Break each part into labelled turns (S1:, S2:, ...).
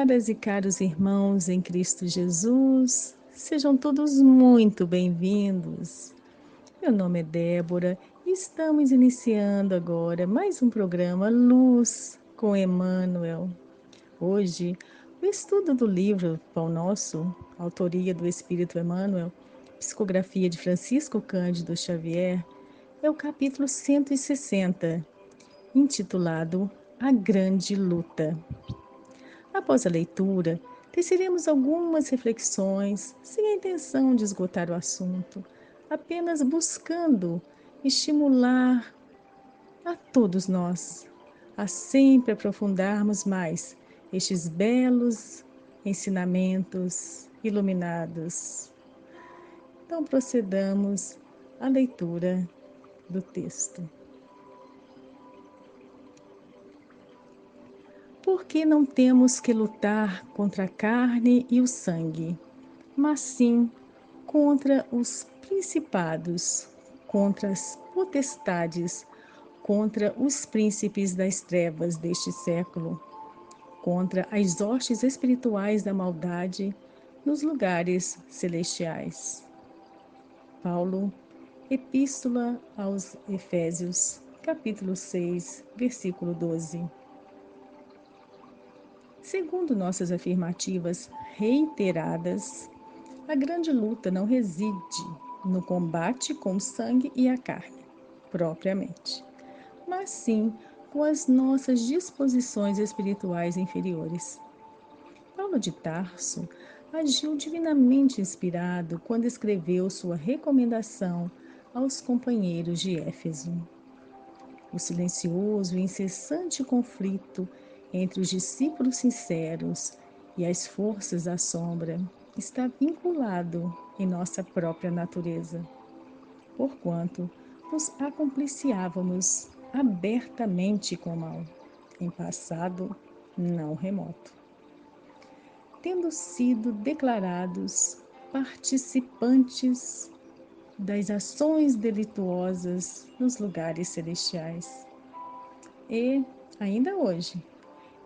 S1: Caras e caros irmãos em Cristo Jesus, sejam todos muito bem-vindos. Meu nome é Débora e estamos iniciando agora mais um programa Luz com Emmanuel. Hoje, o estudo do livro Pão Nosso, autoria do Espírito Emmanuel, psicografia de Francisco Cândido Xavier, é o capítulo 160, intitulado A Grande Luta. Após a leitura, teceremos algumas reflexões, sem a intenção de esgotar o assunto, apenas buscando estimular a todos nós a sempre aprofundarmos mais estes belos ensinamentos iluminados. Então, procedamos à leitura do texto. Porque não temos que lutar contra a carne e o sangue, mas sim contra os principados, contra as potestades, contra os príncipes das trevas deste século, contra as hostes espirituais da maldade nos lugares celestiais. Paulo, Epístola aos Efésios, capítulo 6, versículo 12. Segundo nossas afirmativas reiteradas, a grande luta não reside no combate com o sangue e a carne, propriamente, mas sim com as nossas disposições espirituais inferiores. Paulo de Tarso agiu divinamente inspirado quando escreveu sua recomendação aos companheiros de Éfeso. O silencioso e incessante conflito entre os discípulos sinceros e as forças da sombra está vinculado em nossa própria natureza, porquanto nos acompliciávamos abertamente com o mal, em passado não remoto, tendo sido declarados participantes das ações delituosas nos lugares celestiais. E, ainda hoje,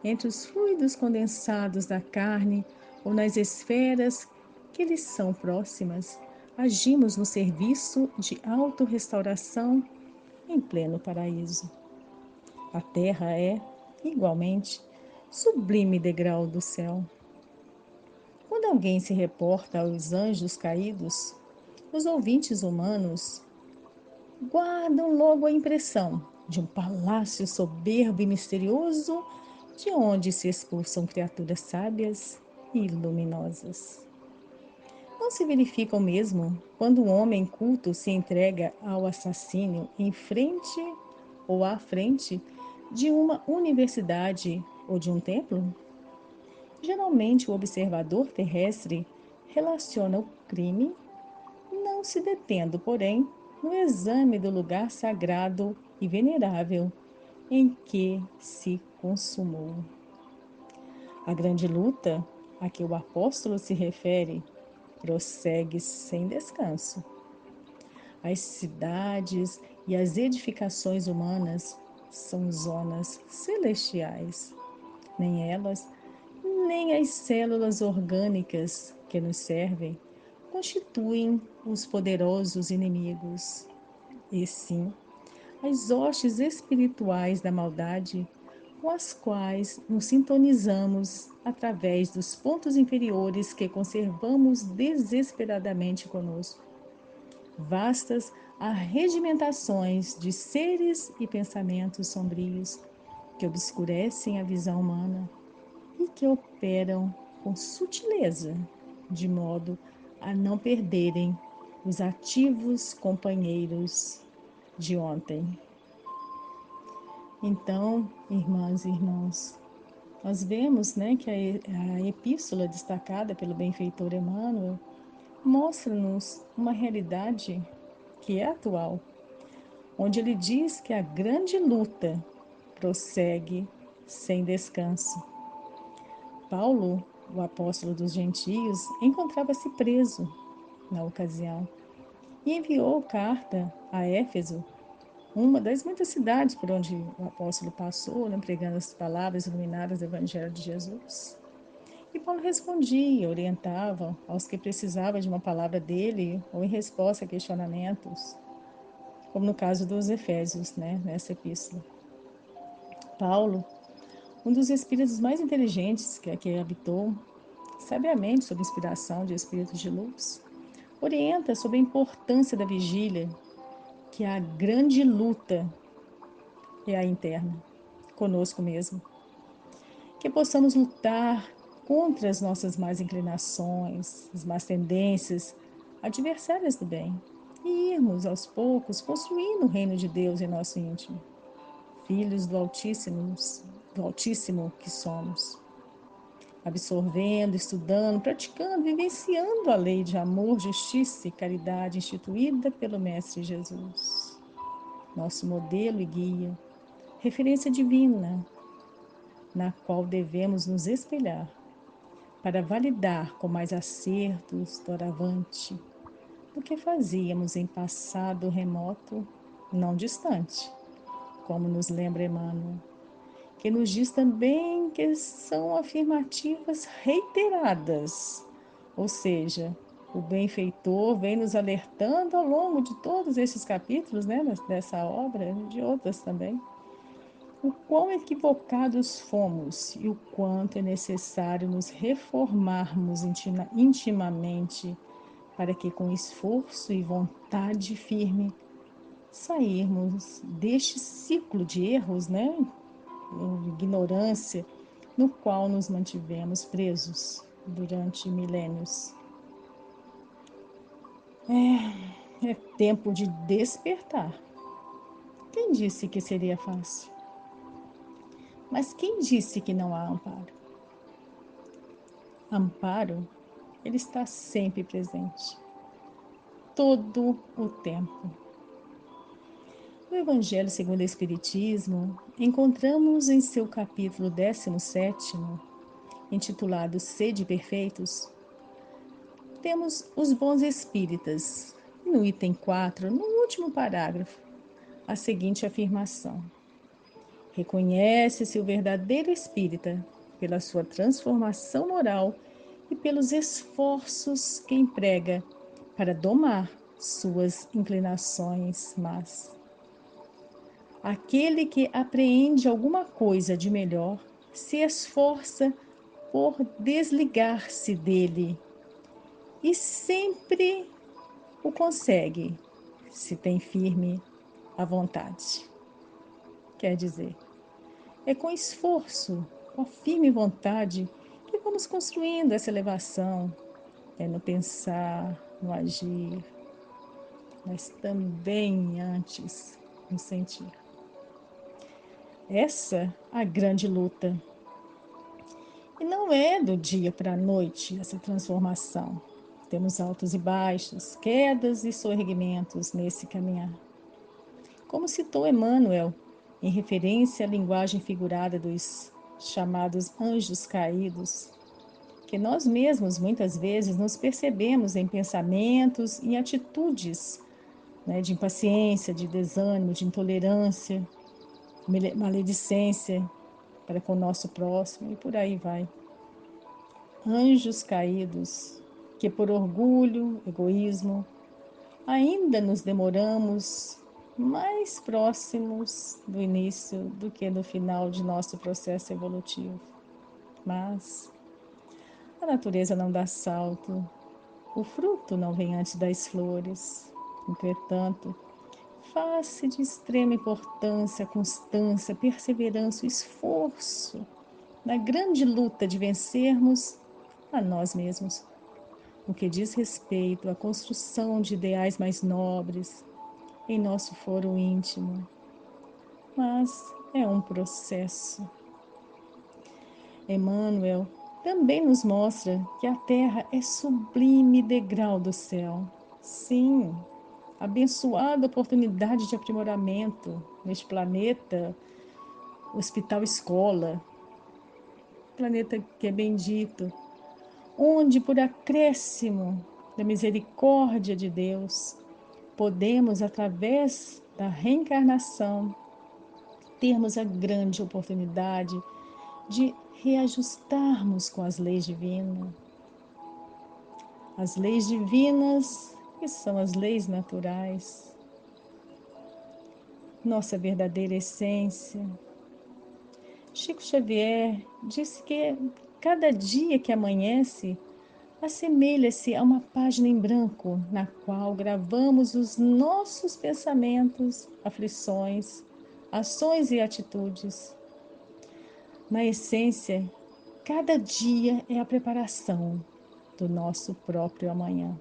S1: entre os fluidos condensados da carne ou nas esferas que lhes são próximas, agimos no serviço de autorrestauração em pleno paraíso. A terra é, igualmente, sublime degrau do céu. Quando alguém se reporta aos anjos caídos, os ouvintes humanos guardam logo a impressão de um palácio soberbo e misterioso, de onde se expulsam criaturas sábias e luminosas. Não se verifica o mesmo quando um homem culto se entrega ao assassínio em frente ou à frente de uma universidade ou de um templo? Geralmente, o observador terrestre relaciona o crime, não se detendo, porém, no exame do lugar sagrado e venerável em que se consumou. A grande luta a que o apóstolo se refere prossegue sem descanso. As cidades e as edificações humanas são zonas celestiais. Nem elas, nem as células orgânicas que nos servem constituem os poderosos inimigos, e sim as hostes espirituais da maldade com as quais nos sintonizamos através dos pontos inferiores que conservamos desesperadamente conosco. Vastas arregimentações de seres e pensamentos sombrios que obscurecem a visão humana e que operam com sutileza, de modo a não perderem os ativos companheiros de ontem. Então, irmãs e irmãos, nós vemos, que a epístola destacada pelo benfeitor Emmanuel mostra-nos uma realidade que é atual, onde ele diz que a grande luta prossegue sem descanso. Paulo, o apóstolo dos gentios, encontrava-se preso na ocasião e enviou carta a Éfeso, uma das muitas cidades por onde o apóstolo passou, pregando as palavras iluminadas do Evangelho de Jesus. E Paulo respondia, orientava aos que precisavam de uma palavra dele ou em resposta a questionamentos, como no caso dos Efésios, nessa epístola. Paulo, um dos espíritos mais inteligentes que aqui habitou, sabiamente sob inspiração de espíritos de luz, orienta sobre a importância da vigília, que a grande luta é a interna, conosco mesmo. Que possamos lutar contra as nossas más inclinações, as más tendências, adversárias do bem, e irmos aos poucos construindo o reino de Deus em nosso íntimo, filhos do Altíssimo que somos, absorvendo, estudando, praticando, vivenciando a lei de amor, justiça e caridade instituída pelo Mestre Jesus, nosso modelo e guia, referência divina, na qual devemos nos espelhar para validar com mais acertos doravante do que fazíamos em passado remoto, não distante, como nos lembra Emmanuel, que nos diz também que são afirmativas reiteradas, ou seja, o benfeitor vem nos alertando ao longo de todos esses capítulos, dessa obra, de outras também, o quão equivocados fomos e o quanto é necessário nos reformarmos intimamente para que, com esforço e vontade firme, sairmos deste ciclo de erros, ignorância, no qual nos mantivemos presos durante milênios. É tempo de despertar. Quem disse que seria fácil? Mas quem disse que não há amparo? Amparo, ele está sempre presente, todo o tempo. No Evangelho segundo o Espiritismo, encontramos em seu capítulo 17º, intitulado Sede Perfeitos, temos os bons espíritas, no item 4, no último parágrafo, a seguinte afirmação: reconhece-se o verdadeiro espírita pela sua transformação moral e pelos esforços que emprega para domar suas inclinações más. Aquele que apreende alguma coisa de melhor se esforça por desligar-se dele e sempre o consegue, se tem firme a vontade. Quer dizer, é com esforço, com a firme vontade, que vamos construindo essa elevação, no pensar, no agir, mas também antes no sentir. Essa a grande luta. E não é do dia para a noite essa transformação. Temos altos e baixos, quedas e sorrimentos nesse caminhar. Como citou Emmanuel, em referência à linguagem figurada dos chamados anjos caídos, que nós mesmos muitas vezes nos percebemos em pensamentos e atitudes, de impaciência, de desânimo, de intolerância, maledicência para com o nosso próximo e por aí vai. Anjos caídos, que por orgulho, egoísmo, ainda nos demoramos mais próximos do início do que do final de nosso processo evolutivo. Mas a natureza não dá salto, o fruto não vem antes das flores. Entretanto, faz-se de extrema importância a constância, a perseverança, o esforço na grande luta de vencermos a nós mesmos, no que diz respeito à construção de ideais mais nobres em nosso foro íntimo. Mas é um processo. Emmanuel também nos mostra que a Terra é sublime degrau do céu. Sim, abençoada oportunidade de aprimoramento neste planeta, hospital-escola, planeta que é bendito, onde por acréscimo da misericórdia de Deus, podemos, através da reencarnação, termos a grande oportunidade de reajustarmos com as leis divinas. As leis divinas, que são as leis naturais, nossa verdadeira essência. Chico Xavier disse que cada dia que amanhece assemelha-se a uma página em branco na qual gravamos os nossos pensamentos, aflições, ações e atitudes. Na essência, cada dia é a preparação do nosso próprio amanhã.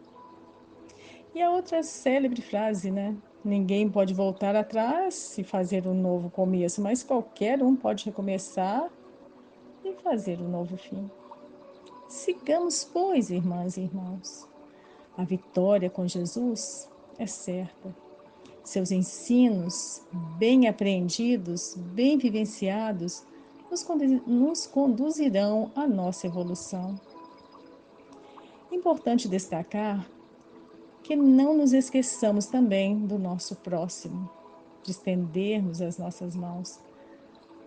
S1: E a outra célebre frase, né? Ninguém pode voltar atrás e fazer um novo começo, mas qualquer um pode recomeçar e fazer um novo fim. Sigamos, pois, irmãs e irmãos. A vitória com Jesus é certa. Seus ensinos, bem apreendidos, bem vivenciados, nos conduzirão à nossa evolução. Importante destacar que não nos esqueçamos também do nosso próximo, de estendermos as nossas mãos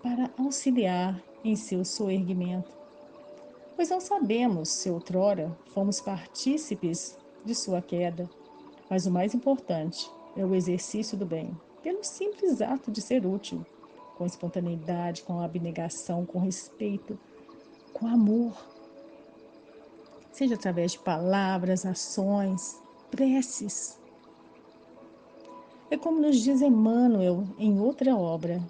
S1: para auxiliar em seu soerguimento, pois não sabemos se outrora fomos partícipes de sua queda, mas o mais importante é o exercício do bem, pelo simples ato de ser útil, com espontaneidade, com abnegação, com respeito, com amor, seja através de palavras, ações, preces. É como nos diz Emmanuel em outra obra: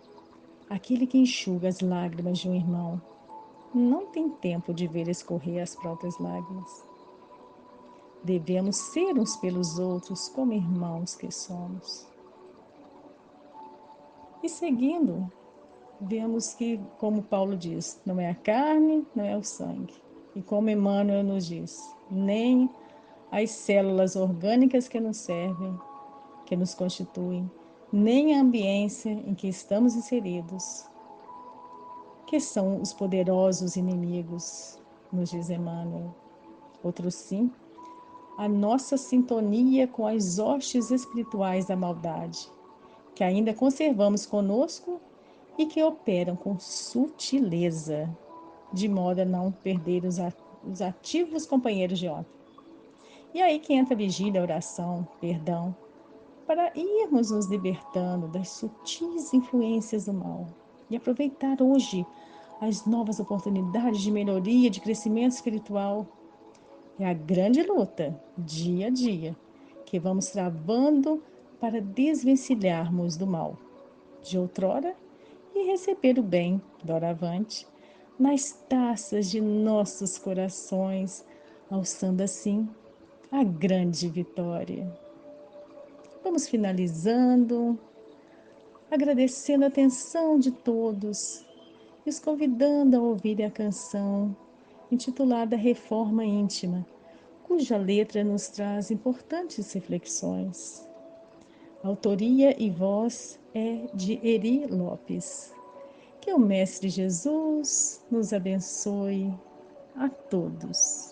S1: aquele que enxuga as lágrimas de um irmão não tem tempo de ver escorrer as próprias lágrimas. Devemos ser uns pelos outros como irmãos que somos. E seguindo, vemos que, como Paulo diz, não é a carne, não é o sangue. E como Emmanuel nos diz, nem as células orgânicas que nos servem, que nos constituem, nem a ambiência em que estamos inseridos, que são os poderosos inimigos, nos diz Emmanuel. Outro sim, a nossa sintonia com as hostes espirituais da maldade, que ainda conservamos conosco e que operam com sutileza, de modo a não perder os ativos companheiros de ontem. E aí que entra a vigília, a oração, perdão, para irmos nos libertando das sutis influências do mal e aproveitar hoje as novas oportunidades de melhoria, de crescimento espiritual. É a grande luta, dia a dia, que vamos travando para desvencilharmos do mal de outrora e receber o bem, doravante, nas taças de nossos corações, alçando assim a grande vitória. Vamos finalizando, agradecendo a atenção de todos e os convidando a ouvir a canção intitulada Reforma Íntima, cuja letra nos traz importantes reflexões. A autoria e voz é de Eri Lopes. Que o Mestre Jesus nos abençoe a todos.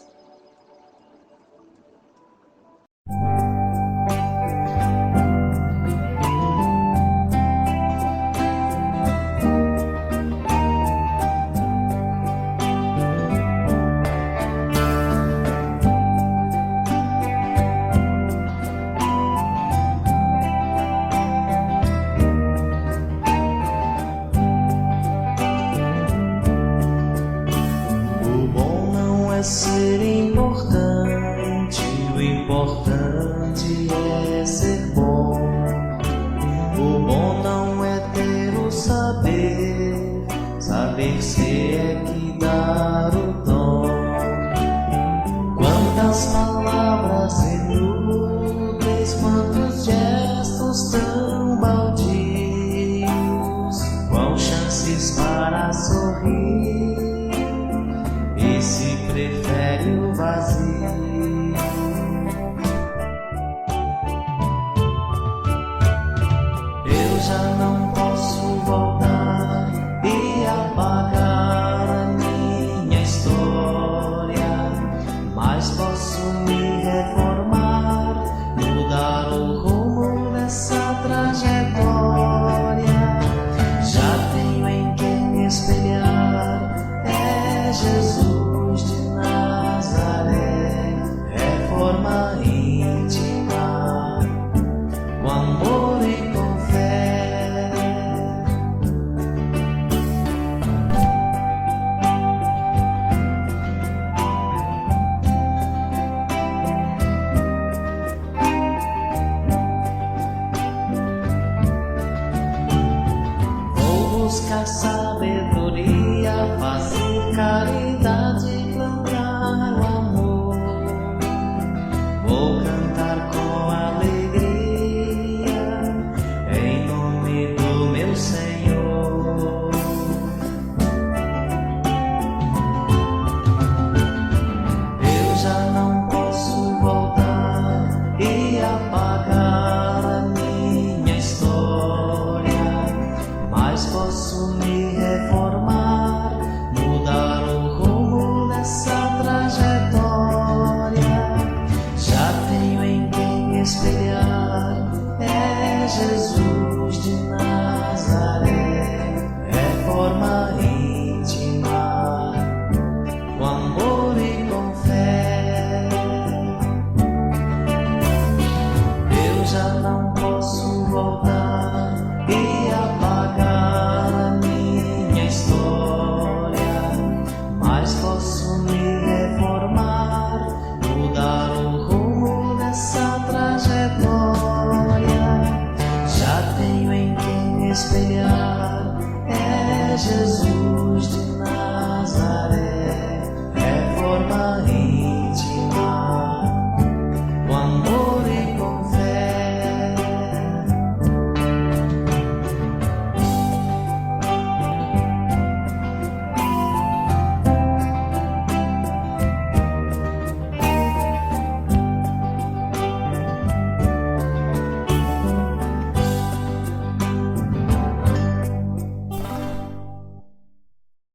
S2: Ser importante, o importante é ser bom. O bom não é ter o saber, saber ser é que dar o dom. Quantas palavras inúteis, quantos gestos tão baldios, qual chances para sorrir, e se prefere o vazio. Eu já não posso voltar e apagar sabedoria, fazer caridade, plantar o amor. Vou cantar com alegria em nome do meu Senhor. Eu já não posso voltar e a paz